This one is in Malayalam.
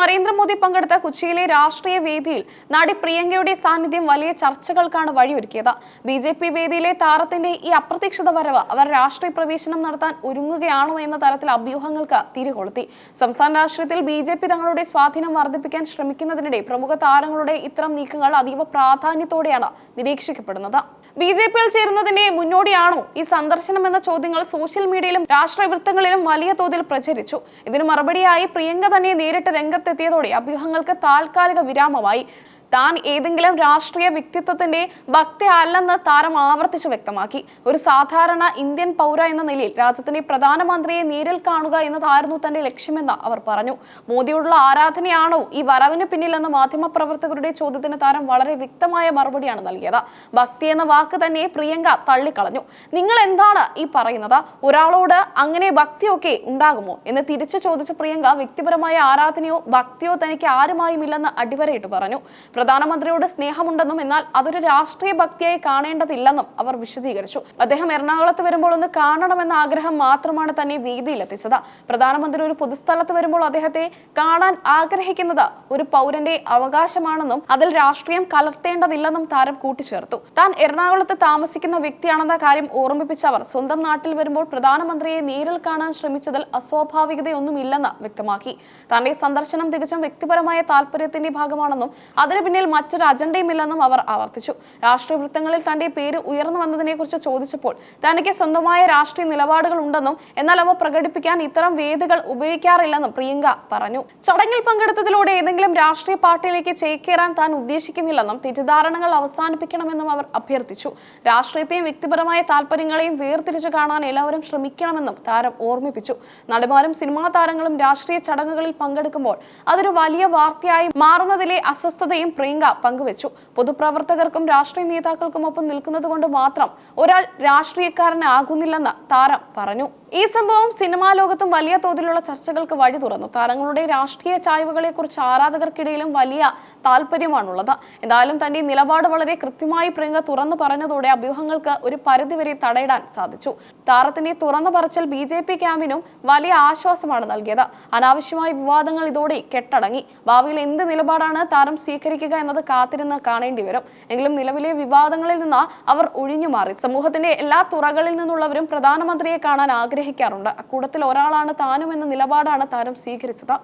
നരേന്ദ്രമോദി പങ്കെടുത്ത കൊച്ചിയിലെ രാഷ്ട്രീയ വേദിയിൽ നടി പ്രിയങ്കയുടെ സാന്നിധ്യം വലിയ ചർച്ചകൾക്കാണ് വഴിയൊരുക്കിയത്. ബി.ജെ.പി. വേദിയിലെ താരത്തിന്റെ ഈ അപ്രതീക്ഷിത വരവ് അവർ രാഷ്ട്രീയ പ്രവേശനം നടത്താൻ ഒരുങ്ങുകയാണോ എന്ന തരത്തിൽ അഭ്യൂഹങ്ങൾക്ക് തിരികൊളുത്തി. സംസ്ഥാന രാഷ്ട്രീയത്തിൽ ബി.ജെ.പി. തങ്ങളുടെ സ്വാധീനം വർദ്ധിപ്പിക്കാൻ ശ്രമിക്കുന്നതിനിടെ പ്രമുഖ താരങ്ങളുടെ ഇത്തരം നീക്കങ്ങൾ അതീവ പ്രാധാന്യത്തോടെയാണ് നിരീക്ഷിക്കപ്പെടുന്നത്. ബി.ജെ.പിയിൽ ചേരുന്നതിന്റെ മുന്നോടിയാണോ ഈ സന്ദർശനം എന്ന ചോദ്യങ്ങൾ സോഷ്യൽ മീഡിയയിലും രാഷ്ട്രീയ വൃത്തങ്ങളിലും വലിയ തോതിൽ പ്രചരിച്ചു. ഇതിന് മറുപടിയായി പ്രിയങ്ക തന്നെ നേരിട്ട് രംഗത്തെത്തിയതോടെ അഭ്യൂഹങ്ങൾക്ക് താൽക്കാലിക വിരാമമായി. താൻ ഏതെങ്കിലും രാഷ്ട്രീയ വ്യക്തിത്വത്തിന്റെ ഭക്തി അല്ലെന്ന് താരം ആവർത്തിച്ച് വ്യക്തമാക്കി. ഒരു സാധാരണ ഇന്ത്യൻ പൗര എന്ന നിലയിൽ രാജ്യത്തിന്റെ പ്രധാനമന്ത്രിയെ നേരിൽ കാണുക എന്നതായിരുന്നു തന്റെ ലക്ഷ്യമെന്ന് അവർ പറഞ്ഞു. മോദിയോടുള്ള ആരാധനയാണോ ഈ വരവിന് പിന്നിലെന്ന മാധ്യമപ്രവർത്തകരുടെ ചോദ്യത്തിന് താരം വളരെ വ്യക്തമായ മറുപടിയാണ് നൽകിയത്. ഭക്തി എന്ന വാക്ക് തന്നെ പ്രിയങ്ക തള്ളിക്കളഞ്ഞു. നിങ്ങൾ എന്താണ് ഈ പറയുന്നത്? ഒരാളോട് അങ്ങനെ ഭക്തിയൊക്കെ ഉണ്ടാകുമോ എന്ന് തിരിച്ചു ചോദിച്ച പ്രിയങ്ക വ്യക്തിപരമായ ആരാധനയോ ഭക്തിയോ തനിക്ക് ആരുമായുമില്ലെന്ന് അടിവരയിട്ട് പറഞ്ഞു. പ്രധാനമന്ത്രിയോട് സ്നേഹമുണ്ടെന്നും എന്നാൽ അതൊരു രാഷ്ട്രീയ ഭക്തിയായി കാണേണ്ടതില്ലെന്നും അവർ വിശദീകരിച്ചു. അദ്ദേഹം എറണാകുളത്ത് വരുമ്പോൾ ഒന്ന് കാണണമെന്ന ആഗ്രഹം മാത്രമാണ് തന്നെ വേദിയിലെത്തിച്ചത്. പ്രധാനമന്ത്രി ഒരു പൊതുസ്ഥലത്ത് വരുമ്പോൾ അദ്ദേഹത്തെ കാണാൻ ആഗ്രഹിക്കുന്നത് ഒരു പൗരന്റെ അവകാശമാണെന്നും അതിൽ രാഷ്ട്രീയം കലർത്തേണ്ടതില്ലെന്നും താരം കൂട്ടിച്ചേർത്തു. താൻ എറണാകുളത്ത് താമസിക്കുന്ന വ്യക്തിയാണെന്ന കാര്യം ഓർമ്മിപ്പിച്ച അവർ സ്വന്തം നാട്ടിൽ വരുമ്പോൾ പ്രധാനമന്ത്രിയെ നേരിൽ കാണാൻ ശ്രമിച്ചതിൽ അസ്വാഭാവികതയൊന്നുമില്ലെന്ന് വ്യക്തമാക്കി. തന്റെ സന്ദർശനം തികച്ചും വ്യക്തിപരമായ താല്പര്യത്തിന്റെ ഭാഗമാണെന്നും അതിന് പിന്നിൽ മറ്റൊരു അജണ്ടയുമില്ലെന്നും അവർ ആവർത്തിച്ചു. രാഷ്ട്രീയ വൃത്തങ്ങളിൽ തന്റെ പേര് ഉയർന്നു വന്നതിനെ കുറിച്ച് ചോദിച്ചപ്പോൾ തനിക്ക് സ്വന്തമായ രാഷ്ട്രീയ നിലപാടുകൾ ഉണ്ടെന്നും എന്നാൽ അവ പ്രകടിപ്പിക്കാൻ ഇത്തരം വേദികൾ ഉപയോഗിക്കാറില്ലെന്നും പ്രിയങ്ക പറഞ്ഞു. ചടങ്ങിൽ പങ്കെടുത്തതിലൂടെ ഏതെങ്കിലും രാഷ്ട്രീയ പാർട്ടിയിലേക്ക് ചേക്കേറാൻ താൻ ഉദ്ദേശിക്കുന്നില്ലെന്നും തെറ്റിദ്ധാരണകൾ അവസാനിപ്പിക്കണമെന്നും അവർ അഭ്യർത്ഥിച്ചു. രാഷ്ട്രീയത്തെയും വ്യക്തിപരമായ താല്പര്യങ്ങളെയും വേർതിരിച്ചു കാണാൻ എല്ലാവരും ശ്രമിക്കണമെന്നും താരം ഓർമ്മിപ്പിച്ചു. നടിമാരും സിനിമാ താരങ്ങളും രാഷ്ട്രീയ ചടങ്ങുകളിൽ പങ്കെടുക്കുമ്പോൾ അതൊരു വലിയ വാർത്തയായി മാറുന്നതിലെ അസ്വസ്ഥതയും പ്രിയങ്ക പങ്കുവച്ചു. പൊതുപ്രവർത്തകർക്കും രാഷ്ട്രീയ നേതാക്കൾക്കുമൊപ്പം നിൽക്കുന്നത് കൊണ്ട് മാത്രം ഒരാൾ രാഷ്ട്രീയക്കാരനാകുന്നില്ലെന്ന് താരം പറഞ്ഞു. ഈ സംഭവം സിനിമാ ലോകത്തും വലിയ തോതിലുള്ള ചർച്ചകൾക്ക് വഴി തുറന്നു. താരങ്ങളുടെ രാഷ്ട്രീയ ചായ്വുകളെ കുറിച്ച് ആരാധകർക്കിടയിലും വലിയ താല്പര്യമാണുള്ളത്. എന്തായാലും തന്റെ നിലപാട് വളരെ കൃത്യമായി പ്രിയങ്ക തുറന്നു പറഞ്ഞതോടെ അഭ്യൂഹങ്ങൾക്ക് ഒരു പരിധിവരെ തടയിടാൻ സാധിച്ചു. താരത്തിന്റെ തുറന്നു പറച്ചിൽ ബി.ജെ.പി. ക്യാമ്പിനും വലിയ ആശ്വാസമാണ് നൽകിയത്. അനാവശ്യമായ വിവാദങ്ങൾ ഇതോടെ കെട്ടടങ്ങി. ഭാവിയിൽ എന്ത് നിലപാടാണ് താരം സ്വീകരിക്കുക എന്നത് കാത്തിരുന്ന് കാണേണ്ടി വരും. എങ്കിലും നിലവിലെ വിവാദങ്ങളിൽ നിന്ന് അവർ ഒഴിഞ്ഞു മാറി. സമൂഹത്തിന്റെ എല്ലാ തുറകളിൽ നിന്നുള്ളവരും പ്രധാനമന്ത്രിയെ കാണാൻ ആഗ്രഹിക്കാറുണ്ട്. അക്കൂട്ടത്തിൽ ഒരാളാണ് താനും എന്ന നിലപാടാണ് താരം സ്വീകരിച്ചത്.